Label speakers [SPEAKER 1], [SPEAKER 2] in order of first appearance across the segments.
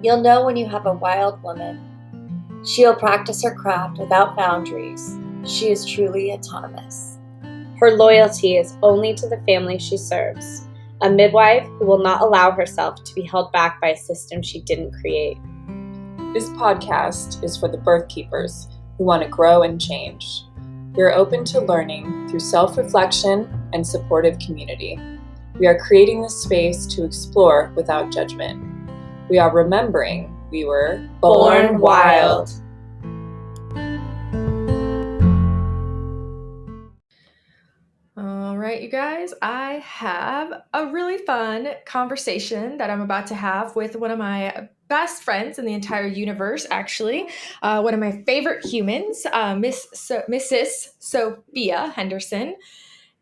[SPEAKER 1] You'll know when you have a wild woman. She'll practice her craft without boundaries. She is truly autonomous. Her loyalty is only to the family she serves. A midwife who will not allow herself to be held back by a system she didn't create.
[SPEAKER 2] This podcast is for the birth keepers who want to grow and change. We are open to learning through self-reflection and supportive community. We are creating this space to explore without judgment. We are remembering we were
[SPEAKER 1] Born wild.
[SPEAKER 3] All right, you guys, I have a really fun conversation that I'm about to have with one of my best friends in the entire universe, actually. One of my favorite humans, Mrs. Sophia Henderson.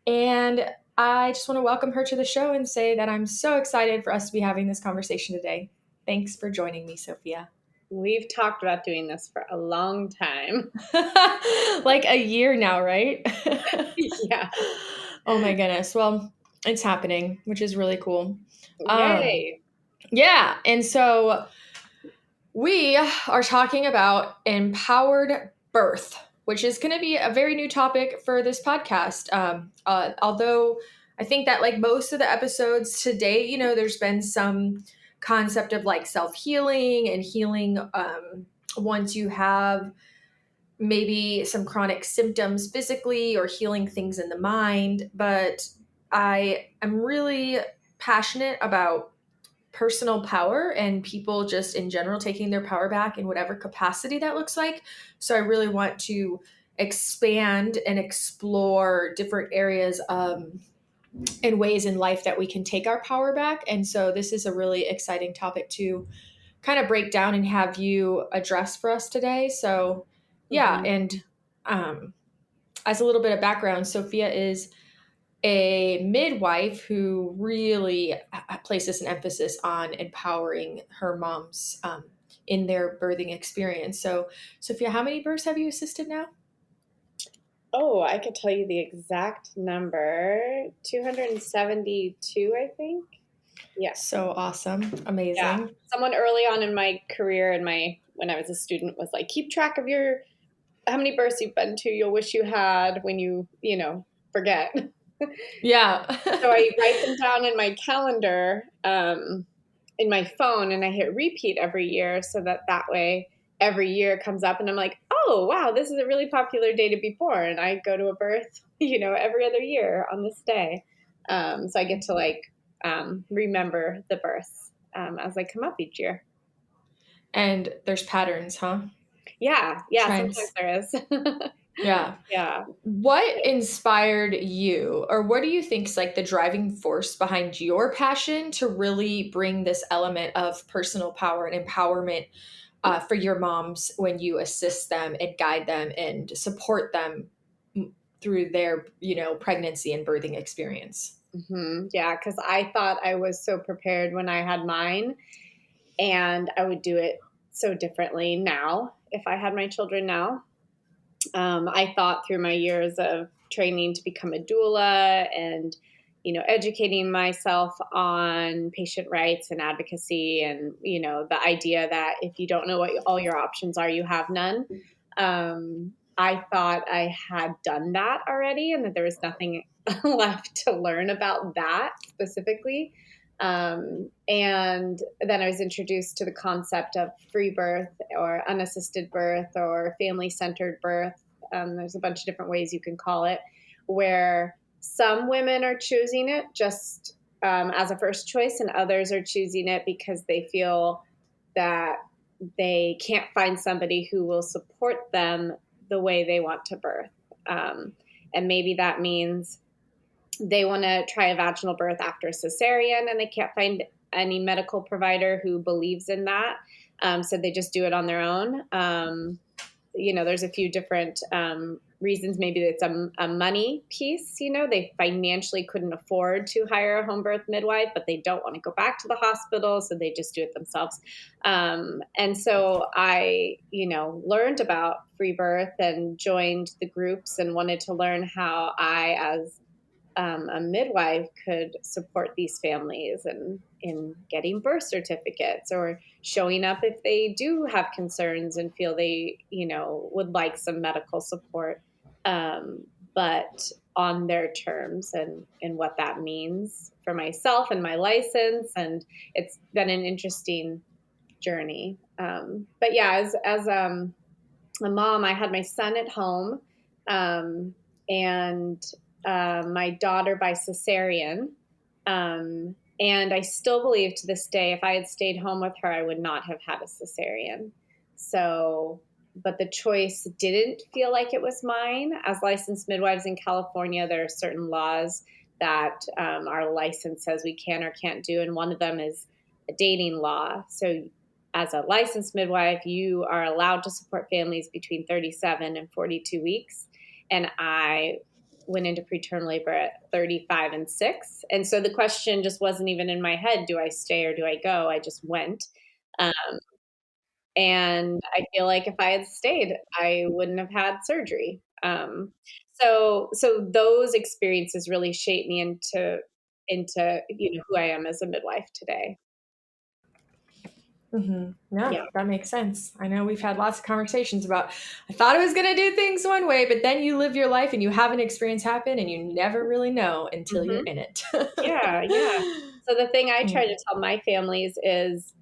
[SPEAKER 3] And I just want to welcome her to the show and say that I'm so excited for us to be having this conversation today. Thanks for joining me, Sophia.
[SPEAKER 4] We've talked about doing this for a long time.
[SPEAKER 3] Like a year now, right?
[SPEAKER 4] Yeah.
[SPEAKER 3] Oh my goodness. Well, it's happening, which is really cool.
[SPEAKER 4] Yay.
[SPEAKER 3] Yeah. And so we are talking about empowered birth, which is going to be a very new topic for this podcast. Although I think that like most of the episodes today, you know, there's been some concept of like self-healing and healing once you have maybe some chronic symptoms physically or healing things in the mind. But I am really passionate about personal power and people just in general taking their power back in whatever capacity that looks like. So I really want to expand and explore different areas and ways in life that we can take our power back. And so this is a really exciting topic to kind of break down and have you address for us today. So yeah. And as a little bit of background, Sophia is a midwife who really places an emphasis on empowering her moms in their birthing experience. So Sophia, how many births have you assisted now?
[SPEAKER 4] Oh, I could tell you the exact number. 272, I think. Yeah.
[SPEAKER 3] So awesome. Amazing.
[SPEAKER 4] Yeah. Someone early on in my career when I was a student was like, keep track of how many births you've been to. You'll wish you had when you forget.
[SPEAKER 3] Yeah.
[SPEAKER 4] So I write them down in my calendar, in my phone, and I hit repeat every year so that way every year it comes up and I'm like, oh, wow, this is a really popular day to be born. And I go to a birth, every other year on this day. So I get to remember the births as they come up each year.
[SPEAKER 3] And there's patterns, huh?
[SPEAKER 4] Yeah.
[SPEAKER 3] Trends.
[SPEAKER 4] Sometimes there is.
[SPEAKER 3] Yeah.
[SPEAKER 4] Yeah.
[SPEAKER 3] What inspired you, or what do you think is like the driving force behind your passion to really bring this element of personal power and empowerment for your moms when you assist them and guide them and support them through their, pregnancy and birthing experience?
[SPEAKER 4] Mm-hmm. Yeah, because I thought I was so prepared when I had mine, and I would do it so differently now if I had my children now. I thought through my years of training to become a doula and, educating myself on patient rights and advocacy and, the idea that if you don't know what all your options are, you have none. I thought I had done that already and that there was nothing left to learn about that specifically. And then I was introduced to the concept of free birth or unassisted birth or family-centered birth. There's a bunch of different ways you can call it, where some women are choosing it just as a first choice and others are choosing it because they feel that they can't find somebody who will support them the way they want to birth. And maybe that means they want to try a vaginal birth after a cesarean and they can't find any medical provider who believes in that. So they just do it on their own. There's a few different reasons. Maybe it's a money piece. They financially couldn't afford to hire a home birth midwife, but they don't want to go back to the hospital. So they just do it themselves. And so I, learned about free birth and joined the groups and wanted to learn how I, as a midwife could support these families in getting birth certificates or showing up if they do have concerns and feel they, would like some medical support, but on their terms and what that means for myself and my license. And it's been an interesting journey. But yeah, as a mom, I had my son at home, and my daughter by cesarean. And I still believe to this day, if I had stayed home with her, I would not have had a cesarean. So, but the choice didn't feel like it was mine. As licensed midwives in California, there are certain laws that our license says we can or can't do. And one of them is a dating law. So as a licensed midwife, you are allowed to support families between 37 and 42 weeks. And I went into preterm labor at 35 and 6. And so the question just wasn't even in my head, do I stay or do I go? I just went. And I feel like if I had stayed, I wouldn't have had surgery. So those experiences really shaped me into who I am as a midwife today.
[SPEAKER 3] Mm-hmm. Yeah, that makes sense. I know we've had lots of conversations about, I thought I was going to do things one way, but then you live your life and you have an experience happen and you never really know until you're in it.
[SPEAKER 4] Yeah. So the thing I try to tell my families is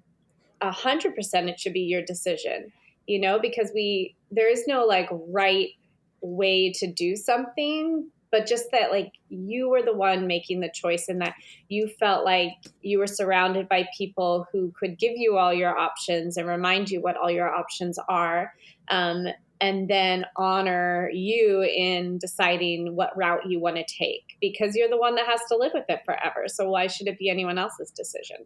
[SPEAKER 4] 100% it should be your decision, because there is no like right way to do something, but just that like you were the one making the choice and that you felt like you were surrounded by people who could give you all your options and remind you what all your options are. And then honor you in deciding what route you want to take, because you're the one that has to live with it forever. So why should it be anyone else's decision?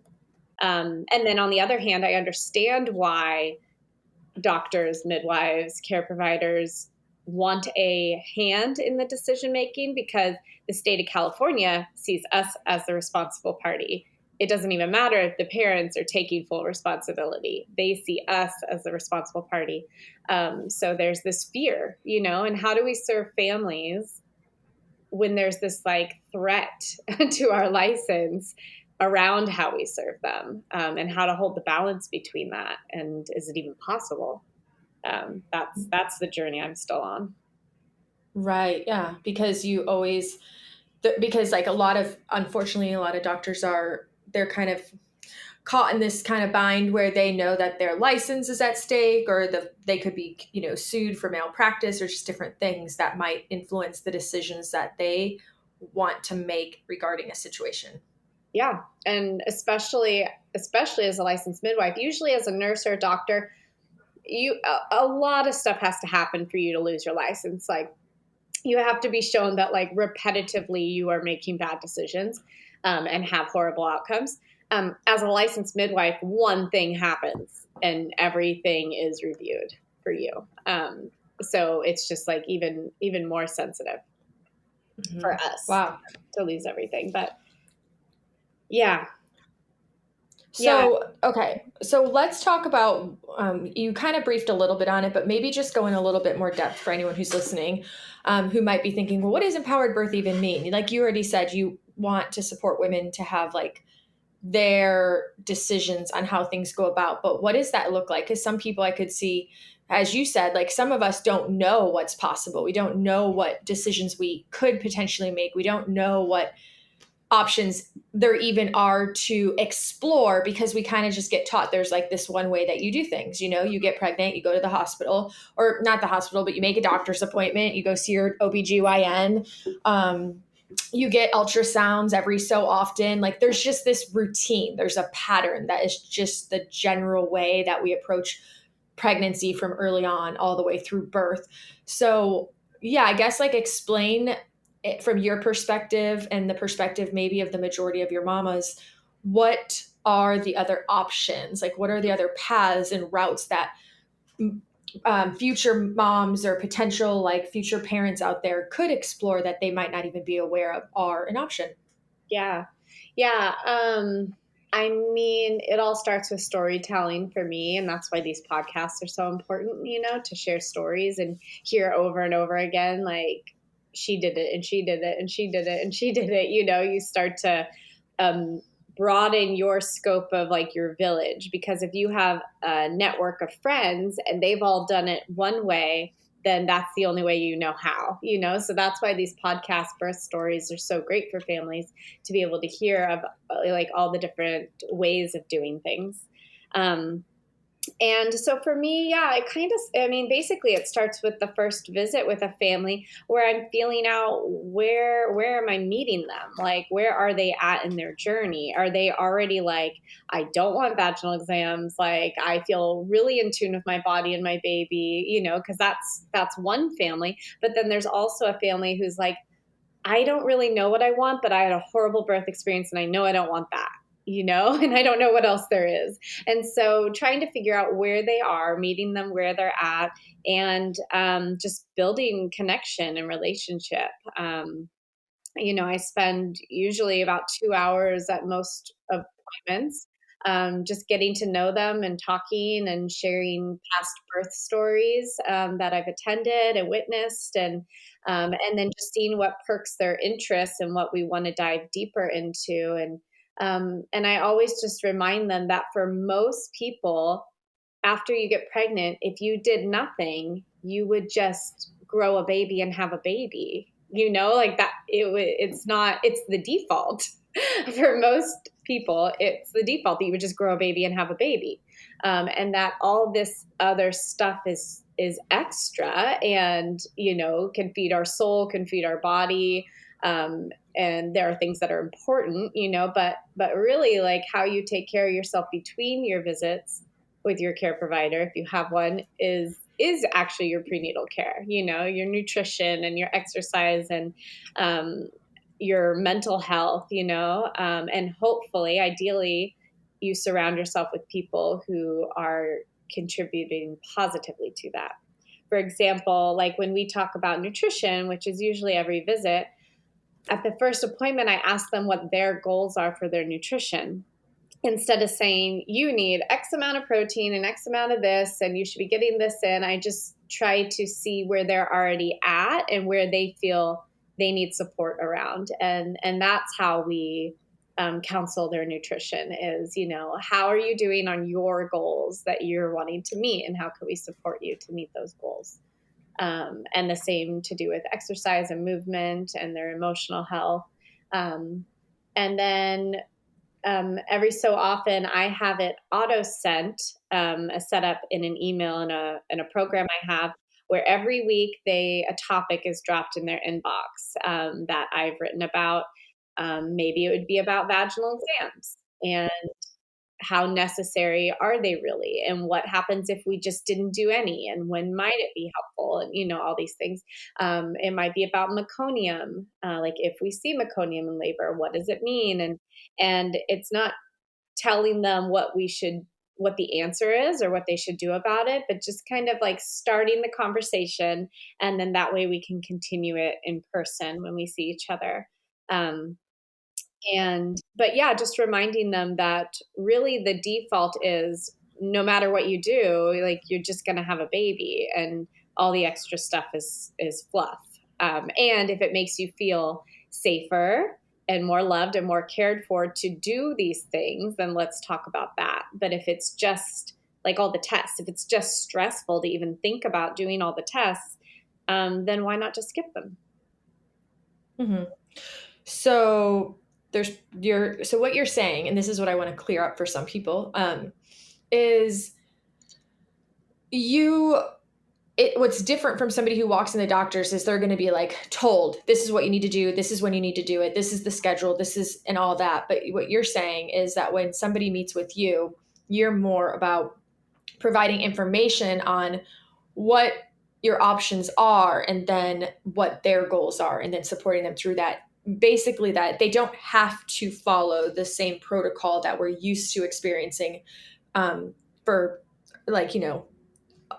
[SPEAKER 4] And then on the other hand, I understand why doctors, midwives, care providers want a hand in the decision making, because the state of California sees us as the responsible party. It doesn't even matter if the parents are taking full responsibility. They see us as the responsible party. So there's this fear, and how do we serve families when there's this like threat to our license around how we serve them, and how to hold the balance between that. And is it even possible? That's the journey I'm still on.
[SPEAKER 3] Right. Yeah. Because because like unfortunately, a lot of doctors they're kind of caught in this kind of bind where they know that their license is at stake, or they could be, sued for malpractice, or just different things that might influence the decisions that they want to make regarding a situation.
[SPEAKER 4] Yeah. And especially as a licensed midwife, usually as a nurse or a doctor, a lot of stuff has to happen for you to lose your license. Like you have to be shown that like repetitively you are making bad decisions, and have horrible outcomes. As a licensed midwife, one thing happens and everything is reviewed for you. So it's just like even more sensitive for us to lose everything. But yeah.
[SPEAKER 3] So, okay. So let's talk about, you kind of briefed a little bit on it, but maybe just go in a little bit more depth for anyone who's listening, who might be thinking, well, what does empowered birth even mean? Like you already said, you want to support women to have like their decisions on how things go about, but what does that look like? Because some people I could see, as you said, like some of us don't know what's possible. We don't know what decisions we could potentially make. We don't know what options there even are to explore, because we kind of just get taught there's like this one way that you do things. You get pregnant, you go to the hospital, or not the hospital, but you make a doctor's appointment, you go see your OBGYN, you get ultrasounds every so often. Like there's just this routine, there's a pattern that is just the general way that we approach pregnancy from early on all the way through birth. So yeah, I guess like explain it from your perspective and the perspective maybe of the majority of your mamas, what are the other options? Like what are the other paths and routes that future moms or potential like future parents out there could explore that they might not even be aware of are an option?
[SPEAKER 4] Yeah. I mean, it all starts with storytelling for me. And that's why these podcasts are so important, to share stories and hear over and over again, like she did it and she did it and she did it and she did it, you start to broaden your scope of like your village, because if you have a network of friends and they've all done it one way, then that's the only way how, so that's why these podcast birth stories are so great for families to be able to hear of like all the different ways of doing things. And so for me, basically it starts with the first visit with a family where I'm feeling out where am I meeting them? Like, where are they at in their journey? Are they already like, I don't want vaginal exams. Like, I feel really in tune with my body and my baby, because that's one family. But then there's also a family who's like, I don't really know what I want, but I had a horrible birth experience and I know I don't want that. And I don't know what else there is. And so trying to figure out where they are, meeting them where they're at, and just building connection and relationship. I spend usually about 2 hours at most of appointments, just getting to know them and talking and sharing past birth stories that I've attended and witnessed, and then just seeing what perks their interest and what we want to dive deeper into. And I always just remind them that for most people, after you get pregnant, if you did nothing, you would just grow a baby and have a baby, like that. It's the default for most people. It's the default that you would just grow a baby and have a baby. And that all this other stuff is extra and, can feed our soul, can feed our body. And there are things that are important, but really like how you take care of yourself between your visits with your care provider, if you have one, is actually your prenatal care, your nutrition and your exercise and your mental health, and hopefully, ideally, you surround yourself with people who are contributing positively to that. For example, like when we talk about nutrition, which is usually every visit, at the first appointment, I ask them what their goals are for their nutrition. Instead of saying, you need X amount of protein and X amount of this, and you should be getting this in, I just try to see where they're already at and where they feel they need support around. And that's how we counsel their nutrition is, how are you doing on your goals that you're wanting to meet, and how can we support you to meet those goals? And the same to do with exercise and movement and their emotional health. And then every so often I have it auto sent, set up in an email in a program I have, where every week a topic is dropped in their inbox that I've written about. Maybe it would be about vaginal exams and how necessary are they really, and what happens if we just didn't do any, and when might it be helpful, and all these things. It might be about meconium, like if we see meconium in labor, what does it mean? And it's not telling them what the answer is or what they should do about it, but just kind of like starting the conversation, and then that way we can continue it in person when we see each other. But yeah, just reminding them that really the default is no matter what you do, like you're just going to have a baby, and all the extra stuff is fluff. And if it makes you feel safer and more loved and more cared for to do these things, then let's talk about that. But if it's just like all the tests, if it's just stressful to even think about doing all the tests, then why not just skip them?
[SPEAKER 3] Mm-hmm. So what you're saying, and this is what I want to clear up for some people, is what's different from somebody who walks in the doctor's is they're going to be like told, this is what you need to do, this is when you need to do it, this is the schedule, this is, and all that. But what you're saying is that when somebody meets with you, you're more about providing information on what your options are, and then what their goals are, and then supporting them through that. Basically, that they don't have to follow the same protocol that we're used to experiencing for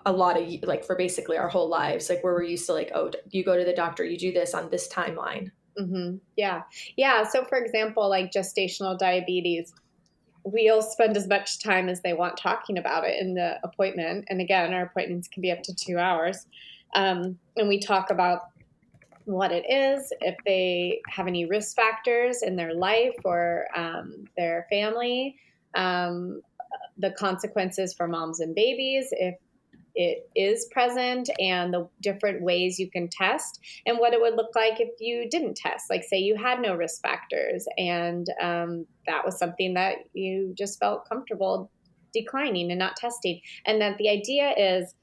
[SPEAKER 3] a lot of for basically our whole lives, like where we're used to oh, you go to the doctor, you do this on this timeline.
[SPEAKER 4] Mm-hmm. Yeah. So for example, like gestational diabetes, we'll spend as much time as they want talking about it in the appointment. And again, our appointments can be up to 2 hours. And we talk about what it is, if they have any risk factors in their life or their family, the consequences for moms and babies if it is present, and the different ways you can test, and what it would look like if you didn't test. Like, say you had no risk factors and that was something that you just felt comfortable declining and not testing. And that the idea is,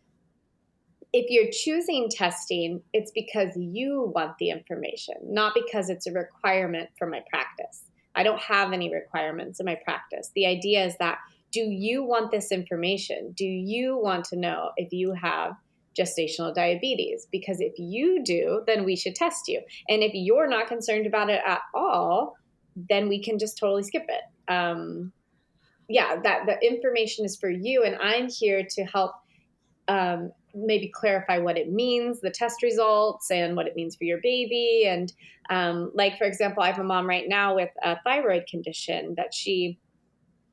[SPEAKER 4] if you're choosing testing, it's because you want the information, not because it's a requirement for my practice. I don't have any requirements in my practice. The idea is that, do you want this information? Do you want to know if you have gestational diabetes? Because if you do, then we should test you. And if you're not concerned about it at all, then we can just totally skip it. That the information is for you, and I'm here to help maybe clarify what it means, the test results, and what it means for your baby. And like, for example, I have a mom right now with a thyroid condition that she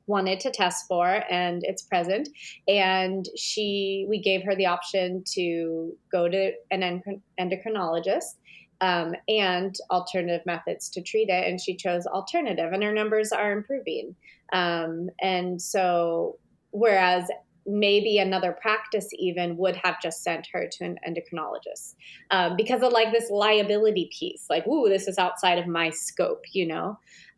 [SPEAKER 4] wanted to test for, and it's present. And we gave her the option to go to an endocrinologist and alternative methods to treat it. And she chose alternative, and her numbers are improving. And so, whereas maybe another practice even would have just sent her to an endocrinologist because of like this liability piece, like, ooh, this is outside of my scope,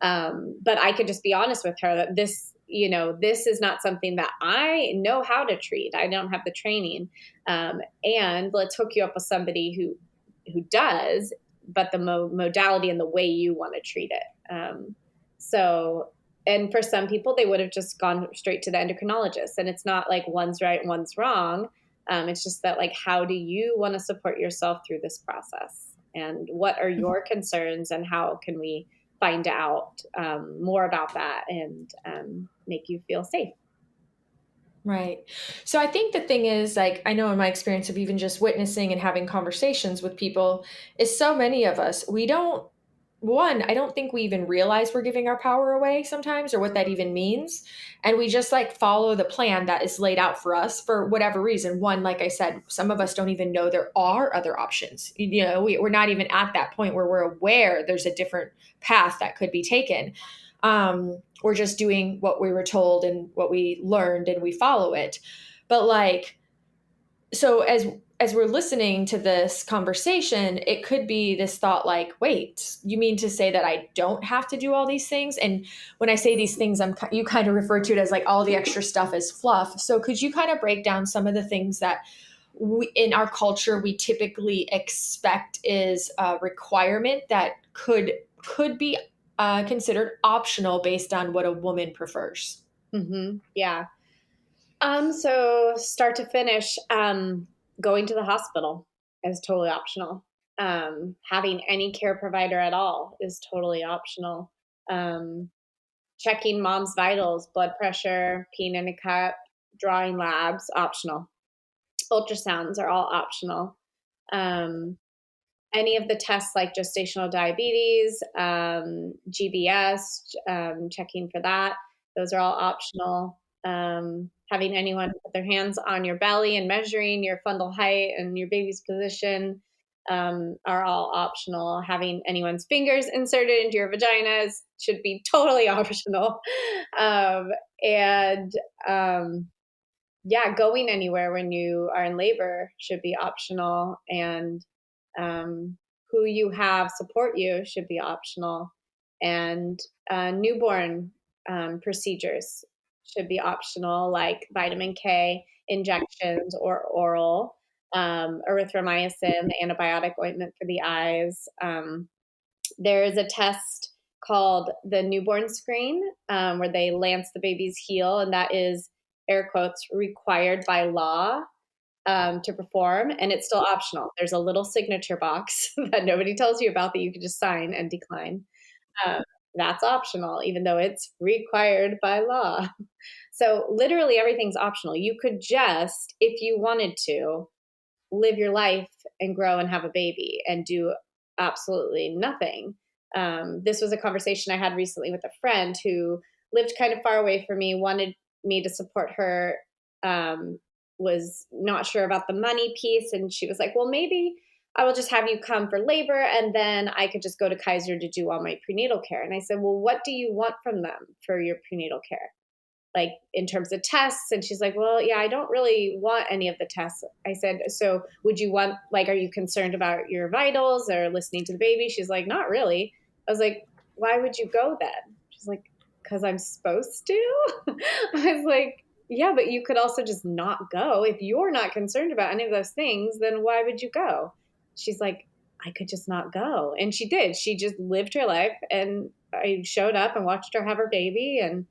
[SPEAKER 4] but I could just be honest with her that this is not something that I know how to treat. I don't have the training. And let's hook you up with somebody who does, but the modality and the way you want to treat it. And for some people, they would have just gone straight to the endocrinologist. And it's not like one's right, one's wrong. It's just that, like, how do you want to support yourself through this process? And what are your concerns, and how can we find out more about that and make you feel safe?
[SPEAKER 3] Right. So I think the thing is, like, I know in my experience of even just witnessing and having conversations with people, is so many of us, I don't think we even realize we're giving our power away sometimes, or what that even means. And we just like follow the plan that is laid out for us for whatever reason. One, like I said, some of us don't even know there are other options. We're not even at that point where we're aware there's a different path that could be taken. We're just doing what we were told and what we learned, and we follow it. But like, so as we're listening to this conversation, it could be this thought like, wait, you mean to say that I don't have to do all these things? And when I say these things, you kind of refer to it as like all the extra stuff is fluff. So could you kind of break down some of the things that in our culture we typically expect is a requirement that could be considered optional based on what a woman prefers?
[SPEAKER 4] Mm-hmm. Yeah. So start to finish, going to the hospital is totally optional. Having any care provider at all is totally optional. Checking mom's vitals, blood pressure, peeing in a cup, drawing labs, optional. Ultrasounds are all optional. Any of the tests like gestational diabetes, GBS, checking for that, those are all optional. Having anyone put their hands on your belly and measuring your fundal height and your baby's position are all optional. Having anyone's fingers inserted into your vaginas should be totally optional. Going anywhere when you are in labor should be optional. And who you have support you should be optional. And newborn procedures should be optional, like vitamin K injections or oral, erythromycin, the antibiotic ointment for the eyes. There is a test called the newborn screen where they lance the baby's heel, and that is, air quotes, required by law to perform, and it's still optional. There's a little signature box that nobody tells you about that you can just sign and decline. That's optional, even though it's required by law. So literally everything's optional. You could just, if you wanted to, live your life and grow and have a baby and do absolutely nothing. This was a conversation I had recently with a friend who lived kind of far away from me, wanted me to support her, was not sure about the money piece. And she was like, well, maybe I will just have you come for labor, and then I could just go to Kaiser to do all my prenatal care. And I said, well, what do you want from them for your prenatal care? Like in terms of tests? And she's like, well, yeah, I don't really want any of the tests. I said, so would you want, like, are you concerned about your vitals or listening to the baby? She's like, not really. I was like, why would you go then? She's like, because I'm supposed to. I was like, yeah, but you could also just not go. If you're not concerned about any of those things, then why would you go? She's like, I could just not go. And she did. She just lived her life, and I showed up and watched her have her baby, and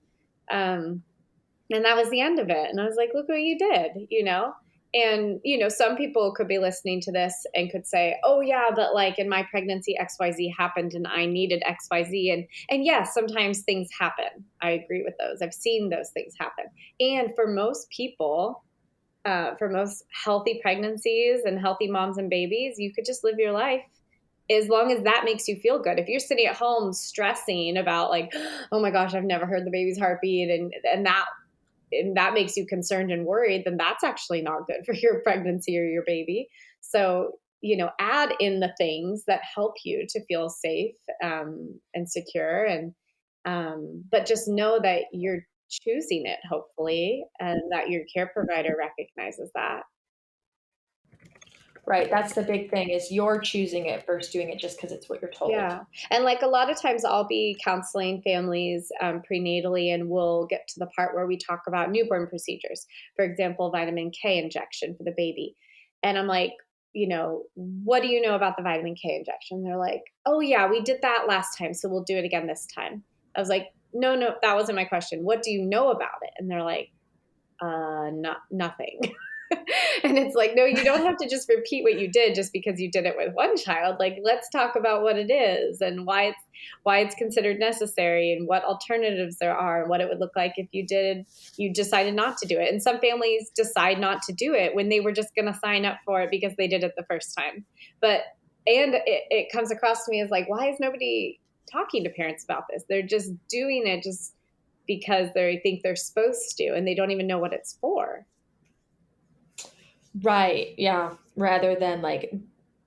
[SPEAKER 4] that was the end of it. And I was like, look what you did, you know? And, you know, some people could be listening to this and could say, oh yeah, but like in my pregnancy, XYZ happened and I needed XYZ. And yes, sometimes things happen. I agree with those. I've seen those things happen. And for most people, for most healthy pregnancies and healthy moms and babies, you could just live your life as long as that makes you feel good. If you're sitting at home stressing about like, oh my gosh, I've never heard the baby's heartbeat, and that makes you concerned and worried, then that's actually not good for your pregnancy or your baby. So, you know, add in the things that help you to feel safe and secure, and but just know that you're choosing it, hopefully, and that your care provider recognizes that.
[SPEAKER 3] Right. That's the big thing, is you're choosing it versus doing it just because it's what you're told.
[SPEAKER 4] Yeah. And like a lot of times I'll be counseling families prenatally, and we'll get to the part where we talk about newborn procedures. For example, vitamin K injection for the baby. And I'm like, you know, what do you know about the vitamin K injection? They're like, oh yeah, we did that last time, so we'll do it again this time. I was like, no, that wasn't my question. What do you know about it? And they're like, nothing. And it's like, no, you don't have to just repeat what you did just because you did it with one child. Like, let's talk about what it is and why it's considered necessary, and what alternatives there are, and what it would look like if you decided not to do it. And some families decide not to do it when they were just going to sign up for it because they did it the first time. And it comes across to me as like, why is nobody talking to parents about this? They're just doing it just because they think they're supposed to, and they don't even know what it's for.
[SPEAKER 3] Right. Yeah. Rather than like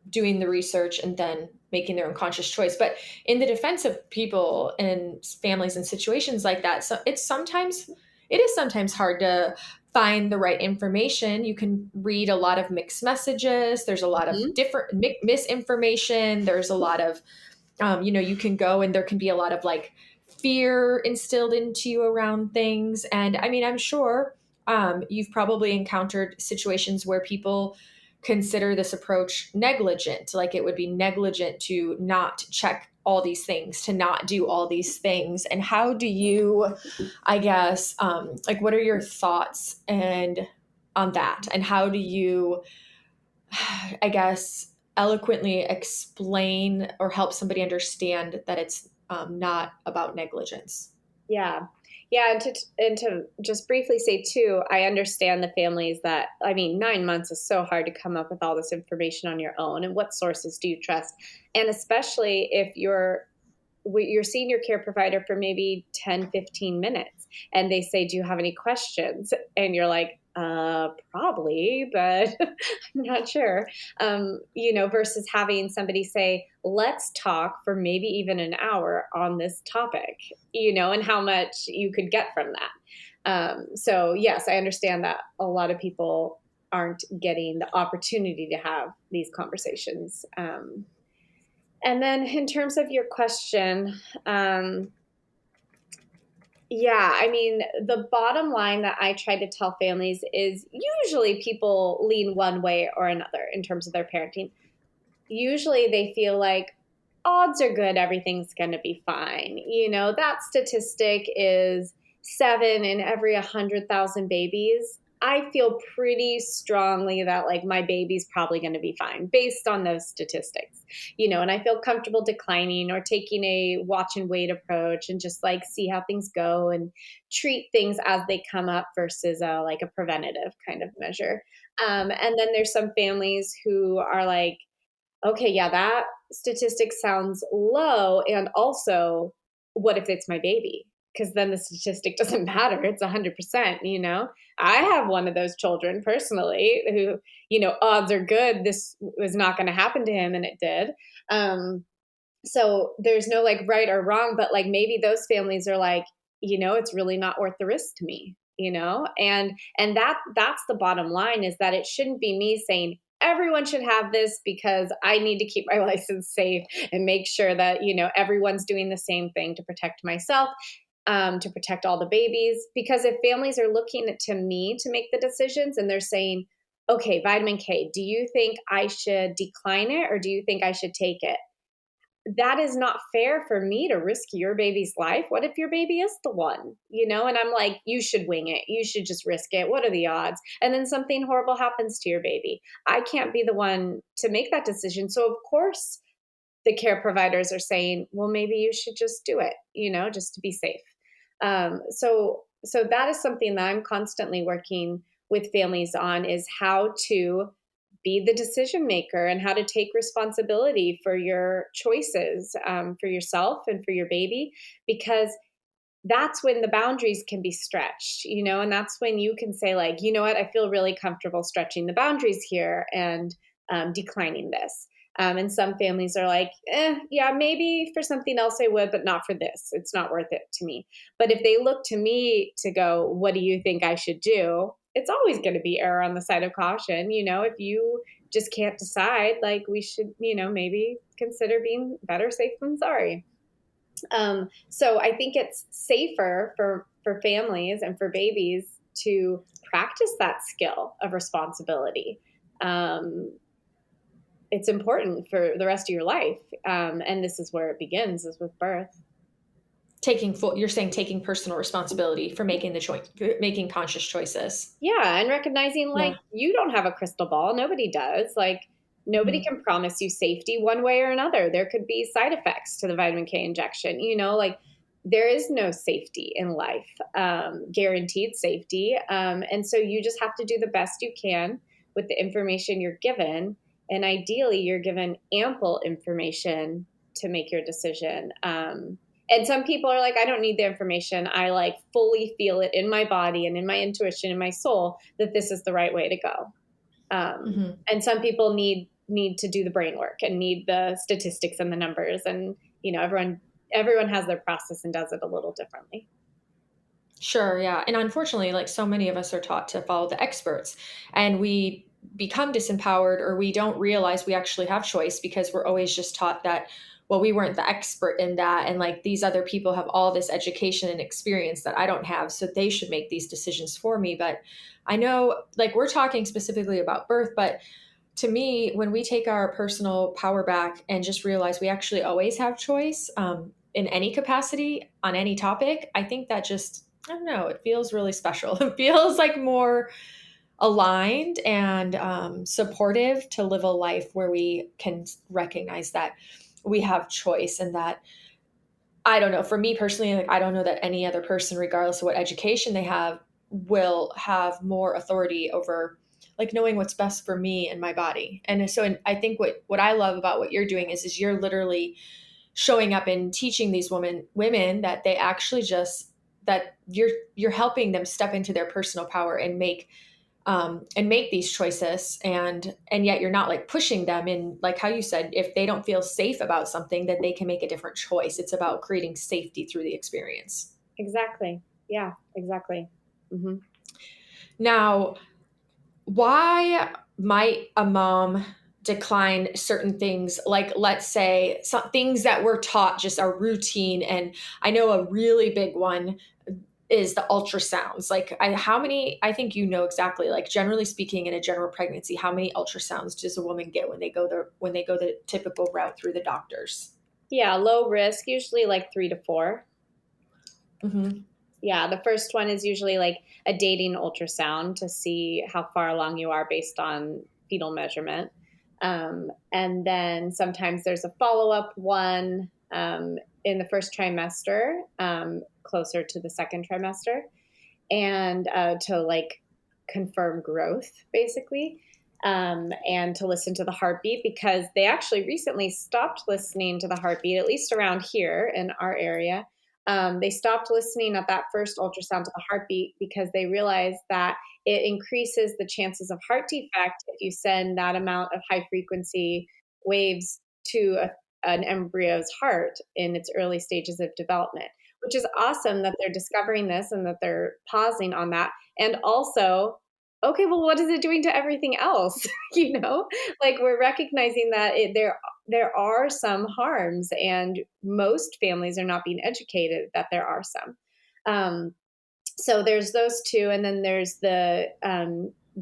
[SPEAKER 3] doing the research and then making their own conscious choice. But in the defense of people and families in situations like that, so it is sometimes hard to find the right information. You can read a lot of mixed messages. There's a lot of different misinformation. There's a lot of, you can go and there can be a lot of like fear instilled into you around things. And I mean, I'm sure you've probably encountered situations where people consider this approach negligent, like it would be negligent to not check all these things, to not do all these things. And how do you, I guess, what are your thoughts on that? And how do you, I guess, eloquently explain or help somebody understand that it's not about negligence?
[SPEAKER 4] Yeah. Yeah. And to just briefly say too, I understand the families that, 9 months is so hard to come up with all this information on your own. And what sources do you trust? And especially if you're seeing your care provider for maybe 10, 15 minutes and they say, do you have any questions? And you're like, probably, but I'm not sure, versus having somebody say, let's talk for maybe even an hour on this topic, and how much you could get from that. So yes, I understand that a lot of people aren't getting the opportunity to have these conversations. And then in terms of your question, the bottom line that I try to tell families is usually people lean one way or another in terms of their parenting. Usually they feel like odds are good, everything's going to be fine. That statistic is 7 in every 100,000 babies. I feel pretty strongly that like my baby's probably going to be fine based on those statistics, and I feel comfortable declining or taking a watch and wait approach and just like see how things go and treat things as they come up versus a preventative kind of measure. And then there's some families who are like, okay, yeah, that statistic sounds low. And also, what if it's my baby? because then the statistic doesn't matter. It's 100%, you know. I have one of those children personally who, you know, odds are good this was not going to happen to him, and it did. So there's no like right or wrong, but like maybe those families are like, you know, it's really not worth the risk to me, you know? And that's the bottom line, is that it shouldn't be me saying everyone should have this because I need to keep my license safe and make sure that, you know, everyone's doing the same thing to protect myself, to protect all the babies. Because if families are looking to me to make the decisions and they're saying, okay, vitamin K, do you think I should decline it or do you think I should take it? That is not fair for me to risk your baby's life. What if your baby is the one, you know? And I'm like, you should wing it. You should just risk it. What are the odds? And then something horrible happens to your baby. I can't be the one to make that decision. So of course the care providers are saying, well, maybe you should just do it, you know, just to be safe. So that is something that I'm constantly working with families on, is how to be the decision maker and how to take responsibility for your choices, for yourself and for your baby, because that's when the boundaries can be stretched, you know, and that's when you can say like, you know what, I feel really comfortable stretching the boundaries here and declining this. And some families are like, yeah, maybe for something else I would, but not for this. It's not worth it to me. But if they look to me to go, what do you think I should do? It's always going to be error on the side of caution. You know, if you just can't decide, like we should, you know, maybe consider being better safe than sorry. So I think it's safer for families and for babies to practice that skill of responsibility. It's important for the rest of your life. And this is where it begins, is with birth.
[SPEAKER 3] You're saying taking personal responsibility for making the choice, making conscious choices.
[SPEAKER 4] Yeah. And recognizing like, you don't have a crystal ball. Nobody does. Like nobody can promise you safety one way or another. There could be side effects to the vitamin K injection, you know, like there is no safety in life, guaranteed safety. And so you just have to do the best you can with the information you're given. And ideally you're given ample information to make your decision. And some people are like, I don't need the information. I like fully feel it in my body and in my intuition, in my soul, that this is the right way to go. And some people need to do the brain work and need the statistics and the numbers. And, you know, everyone has their process and does it a little differently.
[SPEAKER 3] Sure. Yeah. And unfortunately, like so many of us are taught to follow the experts, and we become disempowered, or we don't realize we actually have choice because we're always just taught that, well, we weren't the expert in that. And like these other people have all this education and experience that I don't have, so they should make these decisions for me. But I know like we're talking specifically about birth, but to me, when we take our personal power back and just realize we actually always have choice in any capacity on any topic, I think that just, I don't know, it feels really special. It feels like more aligned and supportive to live a life where we can recognize that we have choice, and that, I don't know, for me personally, like I don't know that any other person, regardless of what education they have, will have more authority over like knowing what's best for me and my body. And so I think what I love about what you're doing is you're literally showing up and teaching these women that they actually just, that you're helping them step into their personal power and make these choices, and yet you're not like pushing them in, like how you said, if they don't feel safe about something, that they can make a different choice. It's about creating safety through the experience.
[SPEAKER 4] Exactly. Yeah, exactly. Mm-hmm.
[SPEAKER 3] Now, why might a mom decline certain things? Like, let's say some things that we're taught just are routine. And I know a really big one is the ultrasounds. Like I think you know exactly, like generally speaking, in a general pregnancy, how many ultrasounds does a woman get when they go the typical route through the doctors?
[SPEAKER 4] Yeah, low risk, usually like 3 to 4.
[SPEAKER 3] Mm-hmm.
[SPEAKER 4] Yeah, the first one is usually like a dating ultrasound to see how far along you are based on fetal measurement. And then sometimes there's a follow-up one in the first trimester, closer to the second trimester, and to like confirm growth, basically, and to listen to the heartbeat, because they actually recently stopped listening to the heartbeat, at least around here in our area, They stopped listening at that first ultrasound to the heartbeat because they realized that it increases the chances of heart defect if you send that amount of high frequency waves to an embryo's heart in its early stages of development, which is awesome that they're discovering this and that they're pausing on that. And also, okay, well, what is it doing to everything else? Like we're recognizing that there are some harms, and most families are not being educated that there are some. So there's those two, and then there's the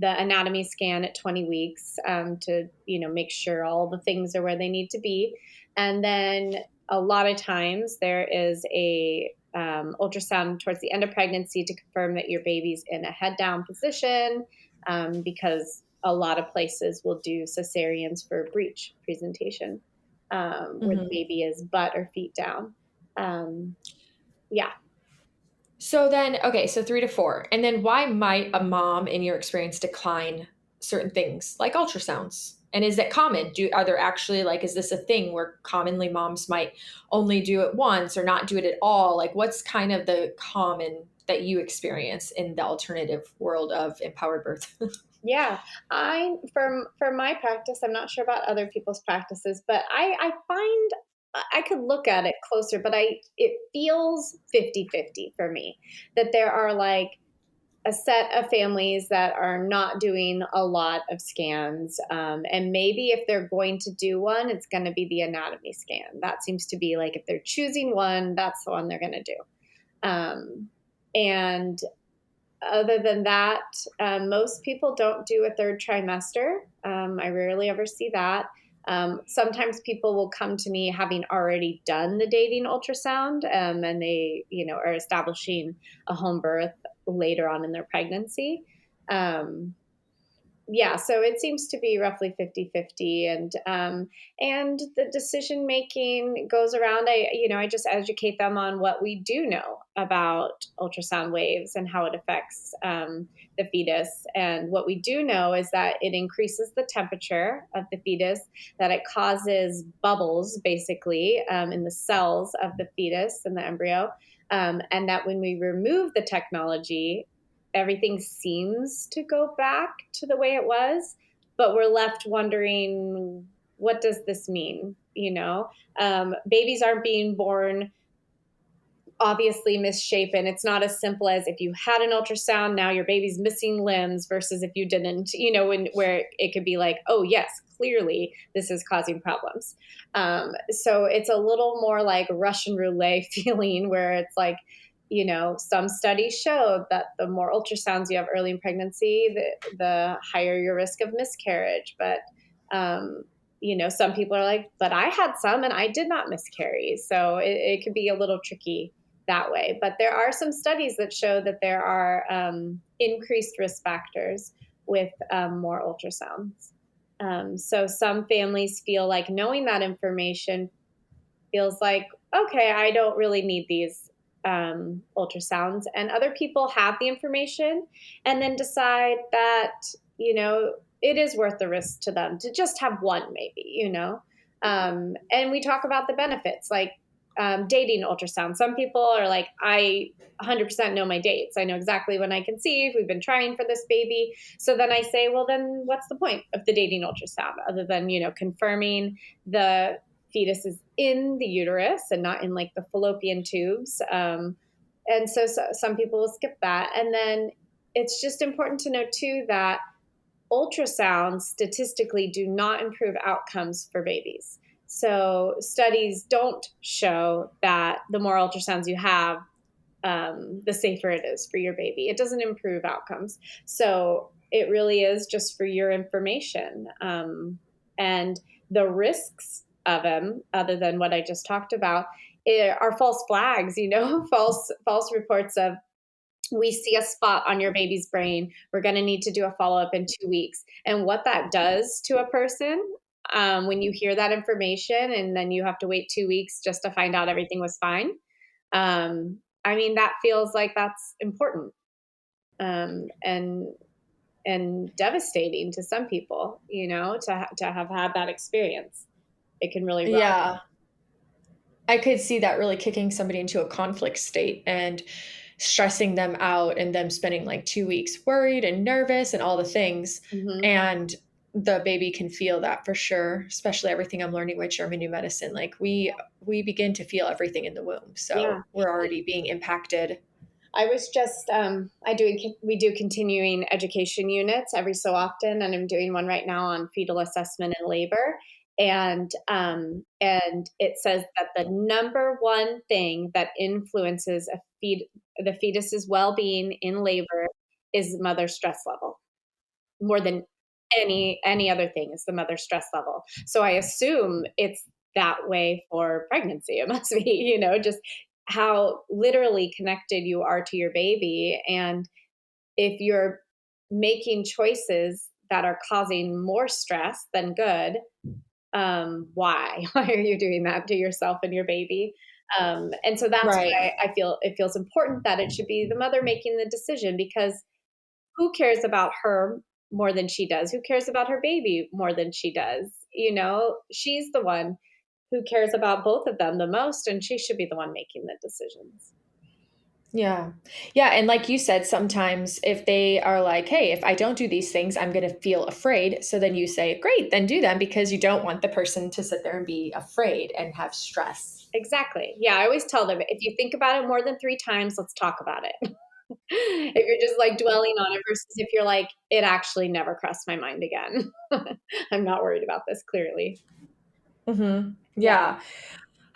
[SPEAKER 4] anatomy scan at 20 weeks to make sure all the things are where they need to be, and then a lot of times there is a ultrasound towards the end of pregnancy to confirm that your baby's in a head down position, because a lot of places will do cesareans for breech presentation, where the baby is butt or feet down. Yeah.
[SPEAKER 3] So then, okay, so 3 to 4. And then why might a mom, in your experience, decline certain things like ultrasounds? And is that common? Are there actually, like, is this a thing where commonly moms might only do it once or not do it at all? Like, what's kind of the common that you experience in the alternative world of empowered birth?
[SPEAKER 4] Yeah, for my practice, I'm not sure about other people's practices, but I find I could look at it closer, but it feels 50-50 for me, that there are like a set of families that are not doing a lot of scans. And maybe if they're going to do one, it's going to be the anatomy scan. That seems to be like, if they're choosing one, that's the one they're going to do. And other than that, most people don't do a third trimester. I rarely ever see that. Sometimes people will come to me having already done the dating ultrasound, and they, are establishing a home birth later on in their pregnancy. Yeah, so it seems to be roughly 50-50, and the decision making goes around. I just educate them on what we do know about ultrasound waves and how it affects the fetus. And what we do know is that it increases the temperature of the fetus, that it causes bubbles basically in the cells of the fetus and the embryo, and that when we remove the technology, everything seems to go back to the way it was, but we're left wondering, what does this mean? Babies aren't being born obviously misshapen. It's not as simple as if you had an ultrasound, now your baby's missing limbs versus if you didn't, where it could be like, oh yes, clearly this is causing problems. So it's a little more like Russian roulette feeling, where it's like, some studies showed that the more ultrasounds you have early in pregnancy, the higher your risk of miscarriage. But, some people are like, but I had some and I did not miscarry. So it could be a little tricky that way. But there are some studies that show that there are increased risk factors with more ultrasounds. So some families feel like knowing that information feels like, okay, I don't really need these ultrasounds, and other people have the information and then decide that it is worth the risk to them to just have one, maybe. And we talk about the benefits, like dating ultrasound. Some people are like, I 100% know my dates, I know exactly when I conceive, we've been trying for this baby. So then I say, well, then what's the point of the dating ultrasound other than confirming the fetus is in the uterus and not in like the fallopian tubes. And so some people will skip that. And then it's just important to note too that ultrasounds statistically do not improve outcomes for babies. So studies don't show that the more ultrasounds you have, the safer it is for your baby. It doesn't improve outcomes. So it really is just for your information. And the risks of them, other than what I just talked about, are false flags, false reports of, we see a spot on your baby's brain, we're going to need to do a follow-up in 2 weeks. And what that does to a person, when you hear that information and then you have to wait 2 weeks just to find out everything was fine. That feels like that's important. And devastating to some people, to have had that experience. It can really
[SPEAKER 3] Yeah. I could see that really kicking somebody into a conflict state and stressing them out and them spending like 2 weeks worried and nervous and all the things.
[SPEAKER 4] Mm-hmm.
[SPEAKER 3] And the baby can feel that for sure, especially everything I'm learning with German New Medicine. Like we begin to feel everything in the womb. So
[SPEAKER 4] Yeah.
[SPEAKER 3] we're already being impacted.
[SPEAKER 4] I was just, we do continuing education units every so often, and I'm doing one right now on fetal assessment and labor. And it says that the number one thing that influences the fetus's well-being in labor is the mother's stress level, more than any other thing is the mother's stress level. So I assume it's that way for pregnancy. It must be, just how literally connected you are to your baby. And if you're making choices that are causing more stress than good, why? Why are you doing that to yourself and your baby? And so that's
[SPEAKER 3] Right.
[SPEAKER 4] why I feel it feels important that it should be the mother making the decision, because who cares about her more than she does? Who cares about her baby more than she does? She's the one who cares about both of them the most, and she should be the one making the decisions.
[SPEAKER 3] Yeah. Yeah. And like you said, sometimes if they are like, hey, if I don't do these things, I'm going to feel afraid. So then you say, great, then do them, because you don't want the person to sit there and be afraid and have stress.
[SPEAKER 4] Exactly. Yeah. I always tell them, if you think about it more than 3 times, let's talk about it. If you're just like dwelling on it versus if you're like, it actually never crossed my mind again. I'm not worried about this, clearly.
[SPEAKER 3] Mm-hmm. Yeah.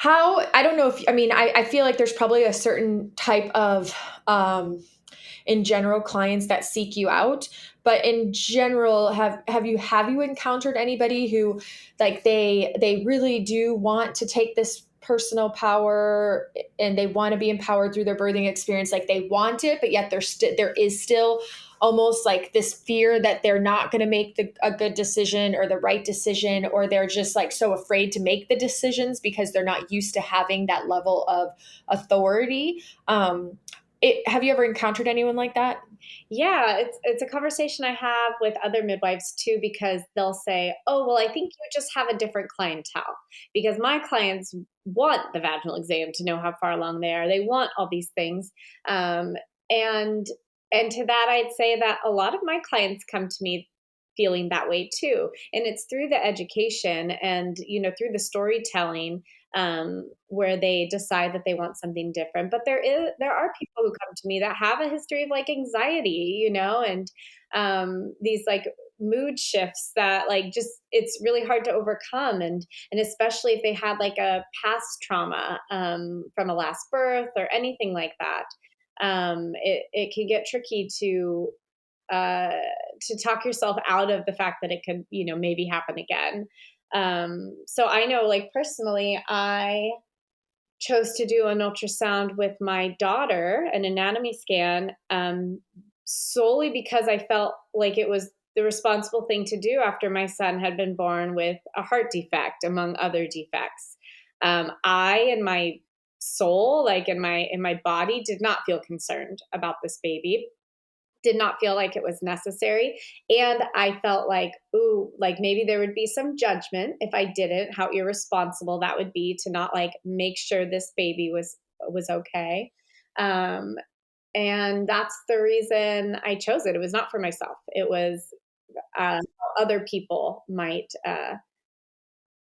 [SPEAKER 3] I don't know if, I feel like there's probably a certain type of, in general, clients that seek you out, but in general, have you encountered anybody who like they really do want to take this personal power and they want to be empowered through their birthing experience, like they want it, but yet there is still almost like this fear that they're not going to make a good decision or the right decision, or they're just like so afraid to make the decisions because they're not used to having that level of authority. Have you ever encountered anyone like that?
[SPEAKER 4] Yeah, it's a conversation I have with other midwives too, because they'll say, "Oh, well, I think you just have a different clientele, because my clients want the vaginal exam to know how far along they are. They want all these things." Um, and and to that, I'd say that a lot of my clients come to me feeling that way too, and it's through the education and through the storytelling, where they decide that they want something different. But there are people who come to me that have a history of like anxiety, and these like mood shifts that like just it's really hard to overcome, and especially if they had like a past trauma, from a last birth or anything like that. It can get tricky uh, to talk yourself out of the fact that it could, maybe happen again. So I know, like personally, I chose to do an ultrasound with my daughter, an anatomy scan, solely because I felt like it was the responsible thing to do after my son had been born with a heart defect, among other defects. I, in my soul, like in my body, did not feel concerned about this baby, did not feel like it was necessary. And I felt like, ooh, like maybe there would be some judgment if I didn't, how irresponsible that would be to not like make sure this baby was okay. And that's the reason I chose it. It was not for myself. It was how other people might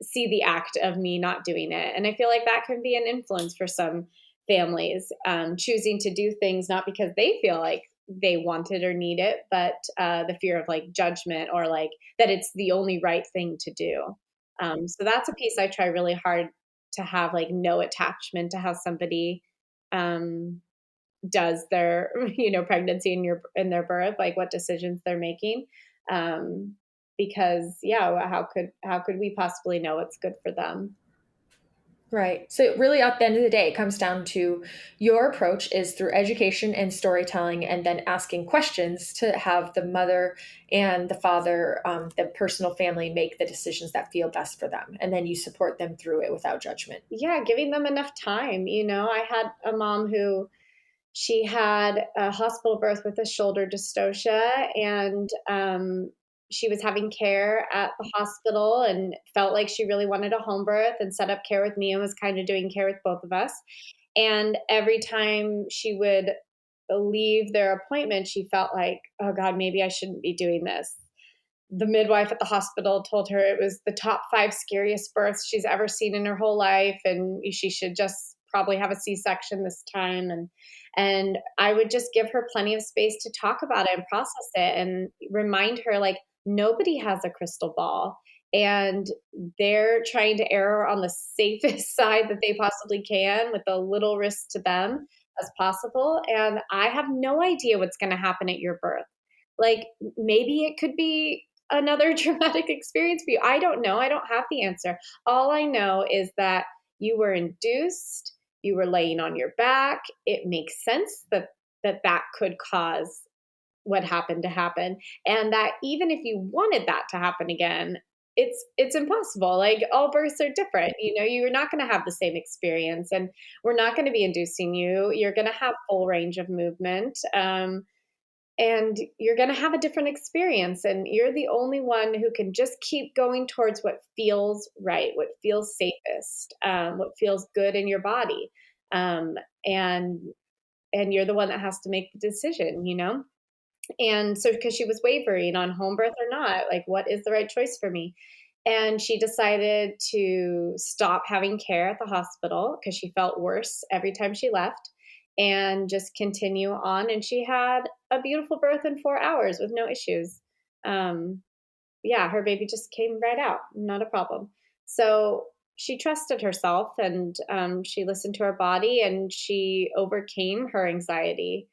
[SPEAKER 4] see the act of me not doing it. And I feel like that can be an influence for some families, choosing to do things not because they feel like they want it or need it, but the fear of like judgment or like that it's the only right thing to do. So that's a piece I try really hard to have like no attachment to how somebody does their pregnancy and their birth, like what decisions they're making. Because how could we possibly know what's good for them?
[SPEAKER 3] Right. So really at the end of the day, it comes down to your approach is through education and storytelling, and then asking questions to have the mother and the father, the personal family, make the decisions that feel best for them. And then you support them through it without judgment.
[SPEAKER 4] Yeah, giving them enough time. I had a mom who she had a hospital birth with a shoulder dystocia, and she was having care at the hospital and felt like she really wanted a home birth and set up care with me and was kind of doing care with both of us. And every time she would leave their appointment, she felt like, oh God, maybe I shouldn't be doing this. The midwife at the hospital told her it was the top 5 scariest births she's ever seen in her whole life, and she should just probably have a C-section this time. And I would just give her plenty of space to talk about it and process it and remind her, like, nobody has a crystal ball, and they're trying to err on the safest side that they possibly can with a little risk to them as possible. And I have no idea what's going to happen at your birth. Like, maybe it could be another traumatic experience for you. I don't know. I don't have the answer. All I know is that you were induced, you were laying on your back. It makes sense that could cause what happened to happen. And that even if you wanted that to happen again, it's impossible. Like, all births are different. You're not going to have the same experience, and we're not going to be inducing you. You're going to have full range of movement. And you're going to have a different experience, and you're the only one who can just keep going towards what feels right, what feels safest, what feels good in your body. And you're the one that has to make the decision, And so, because she was wavering on home birth or not, like, what is the right choice for me? And she decided to stop having care at the hospital because she felt worse every time she left, and just continue on. And she had a beautiful birth in 4 hours with no issues. Her baby just came right out, not a problem. So she trusted herself, and she listened to her body, and she overcame her anxiety.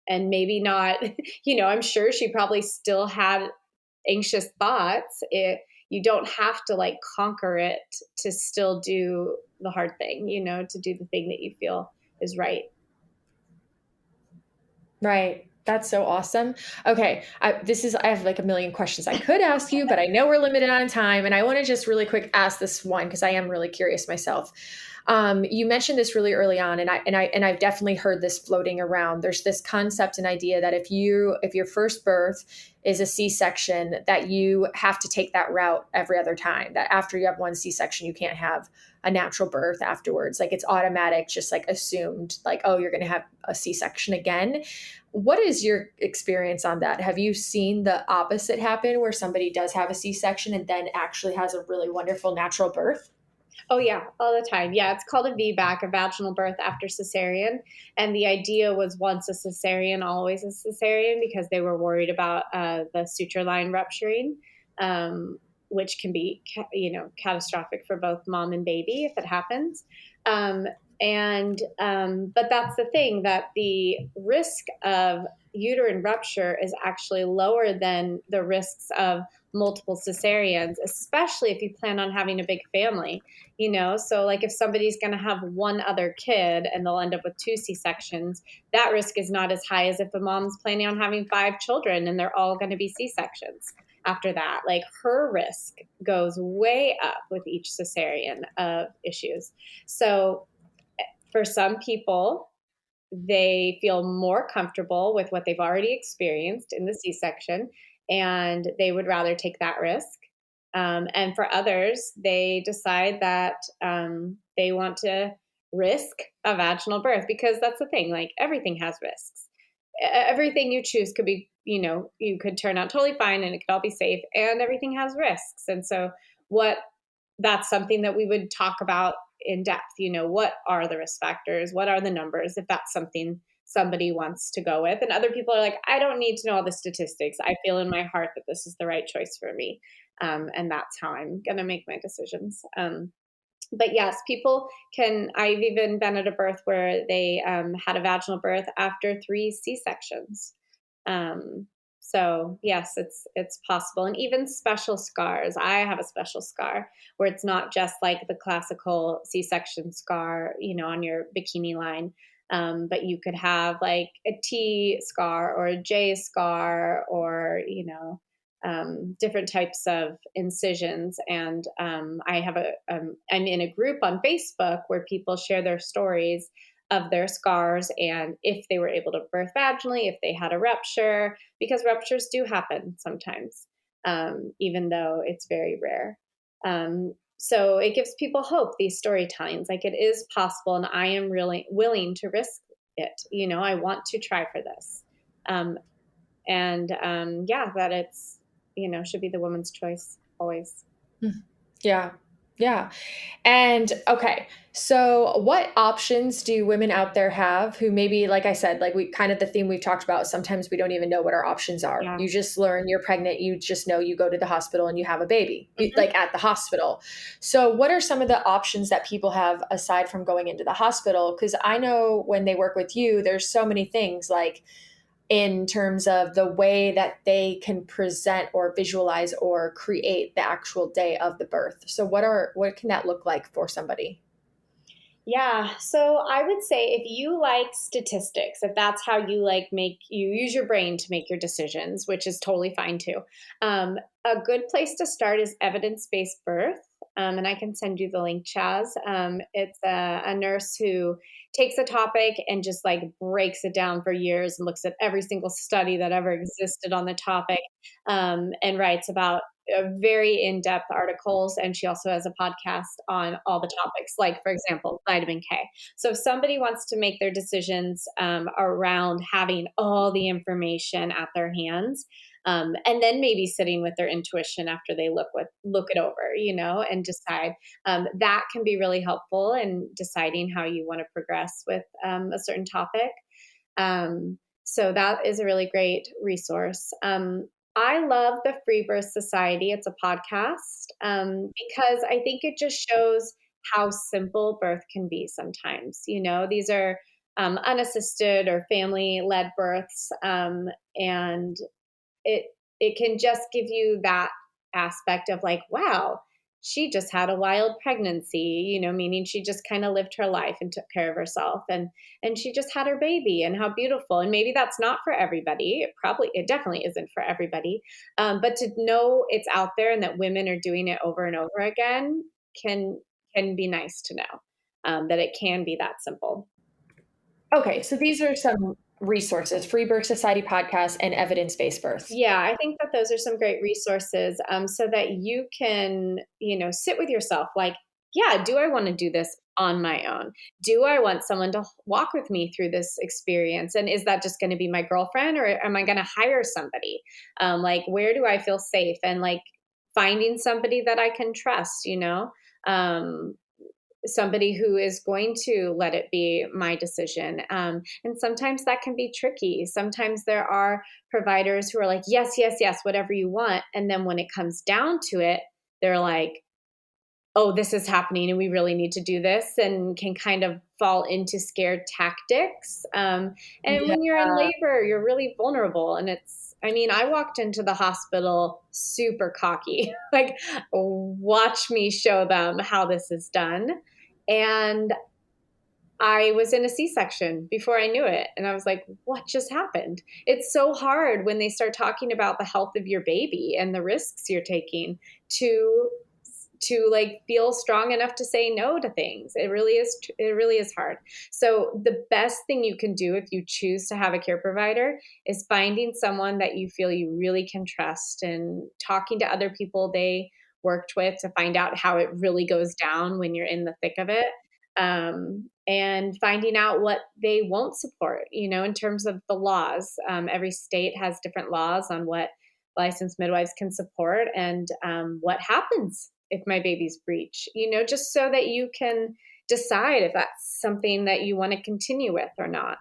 [SPEAKER 4] And maybe not, I'm sure she probably still had anxious thoughts. You don't have to like conquer it to still do the hard thing, to do the thing that you feel is right.
[SPEAKER 3] Right. That's so awesome. Okay. I have like a million questions I could ask you, but I know we're limited on time. And I want to just really quick ask this one, because I am really curious myself. You mentioned this really early on, and I've definitely heard this floating around. There's this concept and idea that if your first birth is a C-section, that you have to take that route every other time, that after you have one C-section, you can't have a natural birth afterwards. Like, it's automatic, just like assumed, like, oh, you're going to have a C-section again. What is your experience on that? Have you seen the opposite happen, where somebody does have a C-section and then actually has a really wonderful natural birth?
[SPEAKER 4] Oh yeah, all the time. Yeah, it's called a VBAC, a vaginal birth after cesarean. And the idea was once a cesarean, always a cesarean, because they were worried about the suture line rupturing, which can be, catastrophic for both mom and baby if it happens. But that's the thing, that the risk of uterine rupture is actually lower than the risks of multiple cesareans, especially if you plan on having a big family, So like, if somebody's going to have one other kid and they'll end up with 2 C-sections, that risk is not as high as if a mom's planning on having 5 children and they're all going to be C-sections after that. Like, her risk goes way up with each cesarean of issues. So for some people, they feel more comfortable with what they've already experienced in the C-section, and they would rather take that risk. And for others, they decide that they want to risk a vaginal birth, because that's the thing, like, everything has risks. Everything you choose could be, you could turn out totally fine and it could all be safe, and everything has risks. And so that's something that we would talk about in depth. What are the risk factors? What are the numbers? If that's something somebody wants to go with. And other people are like, I don't need to know all the statistics. I feel in my heart that this is the right choice for me. And that's how I'm going to make my decisions. But yes, people can, I've even been at a birth where they had a vaginal birth after 3 C-sections. So yes, it's possible. And even special scars. I have a special scar where it's not just like the classical C-section scar, on your bikini line. But you could have like a T scar or a J scar, or, different types of incisions. And I have I'm in a group on Facebook where people share their stories of their scars and if they were able to birth vaginally, if they had a rupture, because ruptures do happen sometimes, even though it's very rare. So it gives people hope, these storytellings, like it is possible, and I am really willing to risk it. I want to try for this. That it's, should be the woman's choice always.
[SPEAKER 3] Yeah. Yeah. And okay, so what options do women out there have who maybe, like I said, like we kind of the theme we've talked about, sometimes we don't even know what our options are.
[SPEAKER 4] Yeah.
[SPEAKER 3] You just learn you're pregnant. You just know you go to the hospital and you have a baby, like at the hospital. So what are some of the options that people have aside from going into the hospital? Because I know when they work with you, there's so many things like in terms of the way that they can present or visualize or create the actual day of the birth. So what can that look like for somebody?
[SPEAKER 4] Yeah. So I would say if you like statistics, if that's how you you use your brain to make your decisions, which is totally fine too. A good place to start is evidence-based birth. And I can send you the link, Chaz. It's a nurse who takes a topic and just breaks it down for years and looks at every single study that ever existed on the topic, and writes about very in-depth articles. And she also has a podcast on all the topics, like, for example, vitamin K. So if somebody wants to make their decisions around having all the information at their hands, and then maybe sitting with their intuition after they look it over, and decide, that can be really helpful in deciding how you want to progress with a certain topic. So that is a really great resource. I love the Free Birth Society. It's a podcast, because I think it just shows how simple birth can be sometimes. These are unassisted or family-led births, and it can just give you that aspect of wow, she just had a wild pregnancy, meaning she just kind of lived her life and took care of herself, and she just had her baby, and how beautiful. And maybe that's not for everybody. It definitely isn't for everybody. But to know it's out there and that women are doing it over and over again can be nice to know, that it can be that simple.
[SPEAKER 3] Okay, so these are some resources: Free Birth Society podcast and evidence-based birth.
[SPEAKER 4] Yeah, I think that those are some great resources, so that you can, sit with yourself. Do I want to do this on my own? Do I want someone to walk with me through this experience? And is that just going to be my girlfriend, or am I going to hire somebody? Where do I feel safe? And finding somebody that I can trust, somebody who is going to let it be my decision. And sometimes that can be tricky. Sometimes there are providers who are like, yes, yes, yes, whatever you want. And then when it comes down to it, they're like, oh, this is happening and we really need to do this, and can kind of fall into scared tactics. When you're in labor, you're really vulnerable. And I walked into the hospital super cocky, watch me show them how this is done. And I was in a C-section before I knew it. And I was like, what just happened? It's so hard when they start talking about the health of your baby and the risks you're taking to feel strong enough to say no to things. It really is hard. So the best thing you can do if you choose to have a care provider is finding someone that you feel you really can trust, and talking to other people they worked with to find out how it really goes down when you're in the thick of it. And finding out what they won't support, in terms of the laws. Every state has different laws on what licensed midwives can support, and what happens if my baby's breech, just so that you can decide if that's something that you want to continue with or not.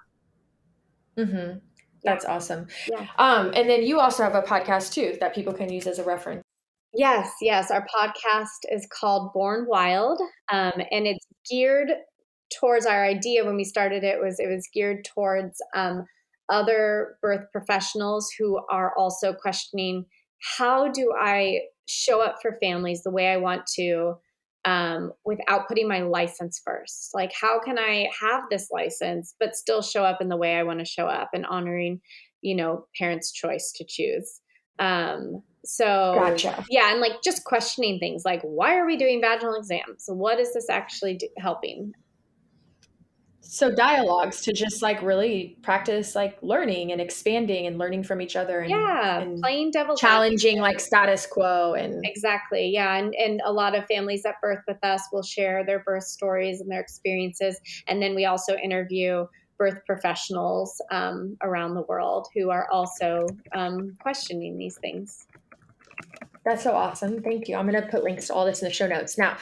[SPEAKER 3] Mm-hmm. That's awesome.
[SPEAKER 4] Yeah.
[SPEAKER 3] And then you also have a podcast too that people can use as a reference.
[SPEAKER 4] Yes. Our podcast is called Born Wild, and it's geared towards, our idea when we started it was geared towards other birth professionals who are also questioning, how do I show up for families the way I want to, without putting my license first? How can I have this license but still show up in the way I want to show up, and honoring, parents' choice to choose.
[SPEAKER 3] Gotcha.
[SPEAKER 4] Yeah, and just questioning things like, why are we doing vaginal exams? What is this actually helping?
[SPEAKER 3] So dialogues to just like really practice like learning and expanding and learning from each other and
[SPEAKER 4] playing devil's
[SPEAKER 3] challenging like status quo and
[SPEAKER 4] exactly. Yeah. And a lot of families that birth with us will share their birth stories and their experiences. And then we also interview birth professionals around the world who are also questioning these things.
[SPEAKER 3] that's so awesome. Thank you. I'm going to put links to all this in the show notes. Now,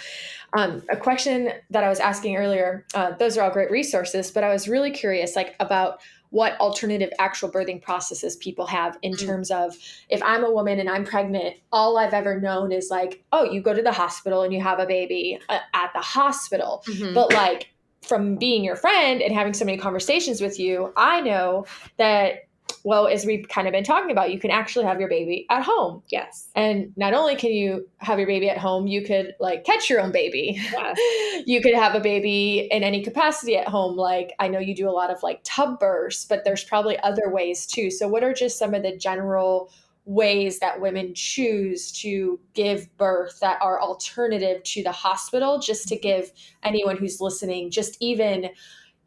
[SPEAKER 3] a question that I was asking earlier, those are all great resources, but I was really curious like about what alternative actual birthing processes people have in terms of if I'm a woman and I'm pregnant, all I've ever known is like, oh, you go to the hospital and you have a baby at the hospital.
[SPEAKER 4] Mm-hmm.
[SPEAKER 3] But like from being your friend and having so many conversations with you, I know that, well, as we've kind of been talking about, you can actually have your baby at home.
[SPEAKER 4] Yes.
[SPEAKER 3] And not only can you have your baby at home, you could like catch your own baby.
[SPEAKER 4] Yes.
[SPEAKER 3] You could have a baby in any capacity at home. Like I know you do a lot of like tub births, but there's probably other ways too. So what are just some of the general ways that women choose to give birth that are alternative to the hospital, just to give anyone who's listening just even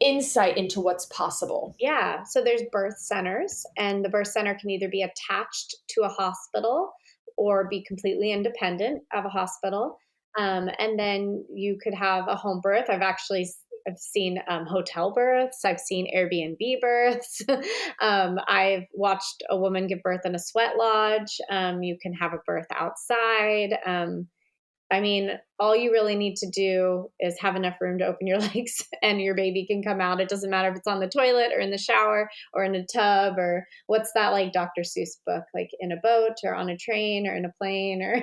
[SPEAKER 3] insight into what's possible?
[SPEAKER 4] Yeah. So there's birth centers, and the birth center can either be attached to a hospital or be completely independent of a hospital. And then you could have a home birth. I've seen hotel births. I've seen Airbnb births. I've watched a woman give birth in a sweat lodge. You can have a birth outside. I mean, all you really need to do is have enough room to open your legs and your baby can come out. It doesn't matter if it's on the toilet or in the shower or in a tub or what's that like Dr. Seuss book, like in a boat or on a train or in a plane or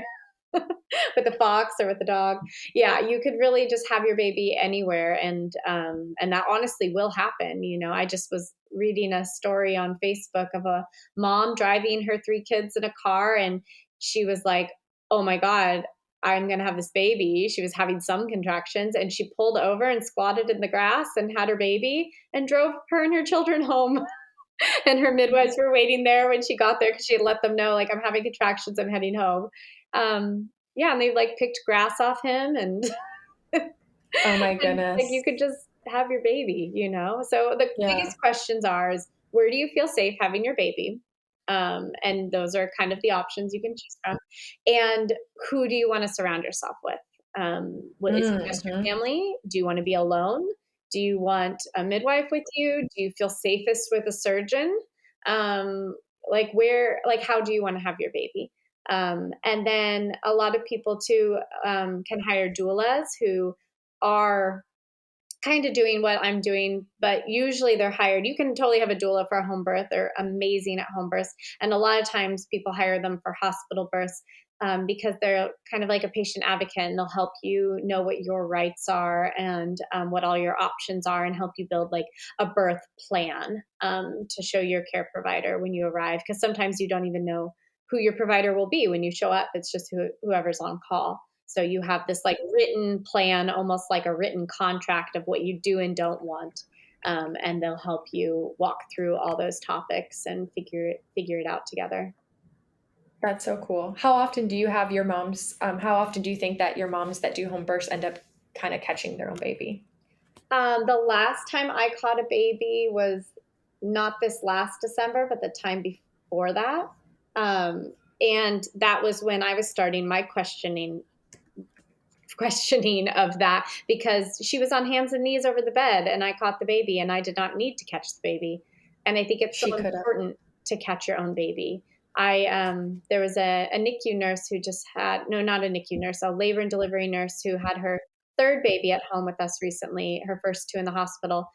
[SPEAKER 4] with a fox or with a dog. Yeah, you could really just have your baby anywhere. And that honestly will happen. You know, I just was reading a story on Facebook of a mom driving her 3 kids in a car, and she was like, oh my God, I'm going to have this baby. She was having some contractions, and she pulled over and squatted in the grass and had her baby and drove her and her children home. And her midwives were waiting there when she got there because she had let them know, like, I'm having contractions, I'm heading home. Yeah, and they like picked grass off him, and
[SPEAKER 3] oh my goodness,
[SPEAKER 4] like you could just have your baby, you know. So the biggest questions is where do you feel safe having your baby? And those are kind of the options you can choose from. And who do you want to surround yourself with? Is it just your family? Do you want to be alone? Do you want a midwife with you? Do you feel safest with a surgeon? How do you want to have your baby? And then a lot of people too can hire doulas who are kind of doing what I'm doing, but usually they're hired. You can totally have a doula for a home birth. They're amazing at home births. And a lot of times people hire them for hospital births because they're kind of like a patient advocate, and they'll help you know what your rights are and what all your options are, and help you build like a birth plan to show your care provider when you arrive. Because sometimes you don't even know who your provider will be when you show up. It's just whoever's on call. So you have this like written plan, almost like a written contract of what you do and don't want. And they'll help you walk through all those topics and figure it out together.
[SPEAKER 3] That's so cool. How often do you have your moms? How often do you think that your moms that do home births end up kind of catching their own baby?
[SPEAKER 4] The last time I caught a baby was not this last December, but the time before that. And that was when I was starting my questioning of that, because she was on hands and knees over the bed and I caught the baby, and I did not need to catch the baby. And I think it's so important to catch your own baby. There was a NICU nurse who just had, no, not a NICU nurse, a labor and delivery nurse who had her 3rd baby at home with us recently, her first 2 in the hospital.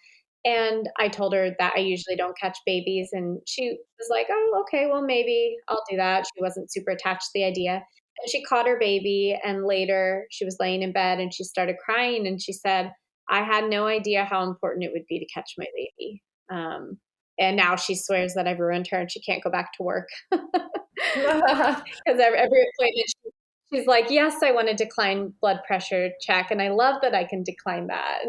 [SPEAKER 4] And I told her that I usually don't catch babies. And she was like, oh, okay, well, maybe I'll do that. She wasn't super attached to the idea. And she caught her baby, and later she was laying in bed and she started crying, and she said, I had no idea how important it would be to catch my baby. And now she swears that I've ruined her and she can't go back to work. Because every appointment she's like, yes, I want to decline blood pressure check. And I love that I can decline that.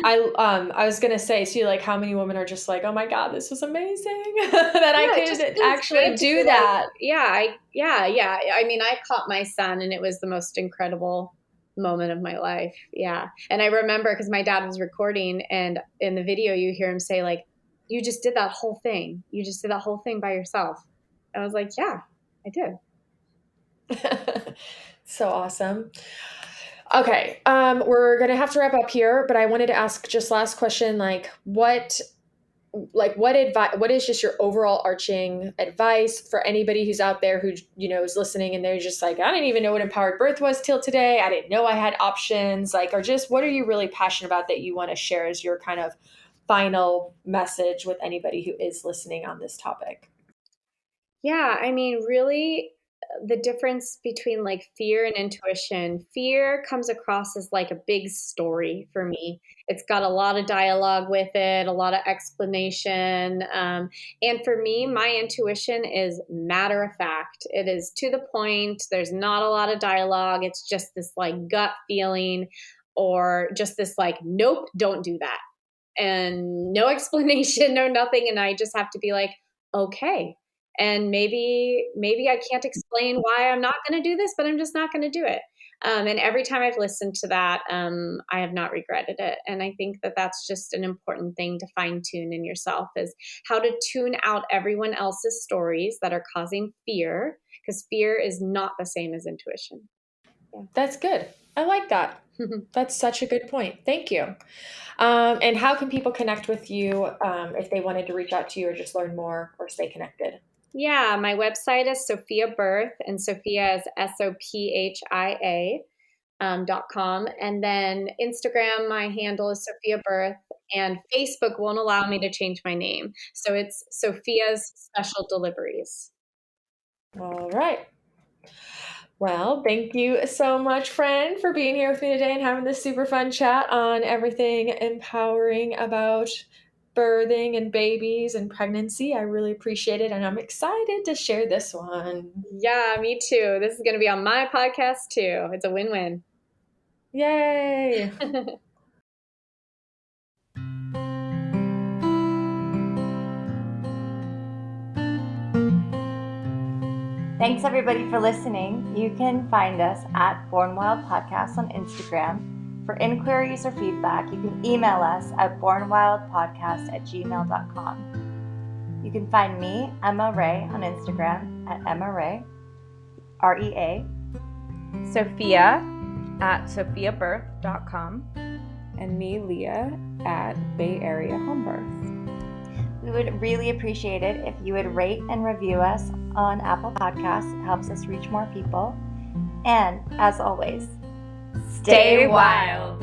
[SPEAKER 3] I was gonna say, see, like, how many women are just like, oh my God, this was amazing that I could actually do that.
[SPEAKER 4] Like, yeah. I mean, I caught my son, and it was the most incredible moment of my life. Yeah. And I remember because my dad was recording, and in the video you hear him say, like, you just did that whole thing. You just did that whole thing by yourself. I was like, yeah, I did.
[SPEAKER 3] So awesome. Okay. We're going to have to wrap up here, but I wanted to ask just last question, what is just your overall arching advice for anybody who's out there who, is listening and they're just like, I didn't even know what empowered birth was till today. I didn't know I had options. Or just what are you really passionate about that you want to share as your kind of final message with anybody who is listening on this topic?
[SPEAKER 4] Yeah. I mean, really, the difference between fear and intuition. Fear comes across as a big story for me. It's got a lot of dialogue with it, a lot of explanation. And for me, my intuition is matter of fact. It is to the point. There's not a lot of dialogue. It's just this gut feeling, or just this nope, don't do that. And no explanation, no nothing. And I just have to be okay. And maybe I can't explain why I'm not going to do this, but I'm just not going to do it. And every time I've listened to that, I have not regretted it. And I think that that's just an important thing to fine tune in yourself, is how to tune out everyone else's stories that are causing fear, because fear is not the same as intuition. Yeah.
[SPEAKER 3] That's good. I like that. That's such a good point. Thank you. And how can people connect with you if they wanted to reach out to you or just learn more or stay connected?
[SPEAKER 4] Yeah, my website is Sophia Birth, and Sophia is SOPHIA .com. And then Instagram, my handle is Sophia Birth, and Facebook won't allow me to change my name. So it's Sophia's Special Deliveries.
[SPEAKER 3] All right. Well, thank you so much, friend, for being here with me today and having this super fun chat on everything empowering about birthing and babies and pregnancy. I really appreciate it, and I'm excited to share this one.
[SPEAKER 4] Yeah, me too. This is going to be on my podcast too. It's a win-win.
[SPEAKER 3] Yay!
[SPEAKER 1] Thanks everybody for listening. You can find us at Born Wild Podcast on Instagram. For inquiries or feedback, you can email us at bornwildpodcast@gmail.com. You can find me, Emma Ray, on Instagram at Emma Ray, REA, Sophia at sophiabirth.com,
[SPEAKER 2] and me, Leah, at Bay Area Home Birth.
[SPEAKER 1] We would really appreciate it if you would rate and review us on Apple Podcasts. It helps us reach more people. And as always, stay wild.